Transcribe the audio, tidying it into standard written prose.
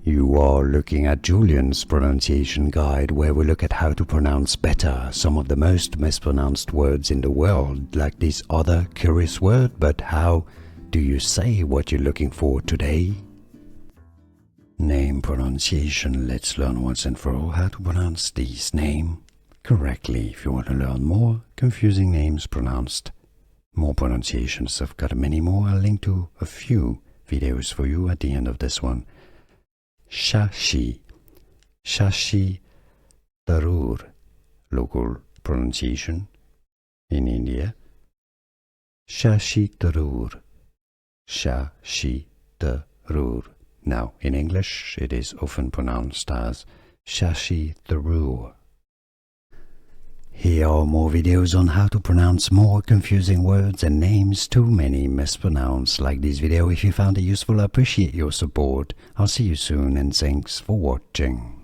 You are looking at Julian's pronunciation guide, where we look at how to pronounce better some of the most mispronounced words in the world, like this other curious word. But how do you say what you're looking for today? Name pronunciation. Let's learn once and for all how to pronounce this name correctly. If you want to learn more confusing names pronounced, more pronunciations, I've got many more. I'll link to a few videos for you at the end of this one. Shashi Tharoor, local pronunciation in India. Shashi Tharoor. Now, in English, it is often pronounced as Shashi Tharoor. Here are more videos on how to pronounce more confusing words and names too many mispronounced. Like this video if you found it useful. I appreciate your support. I'll see you soon and thanks for watching.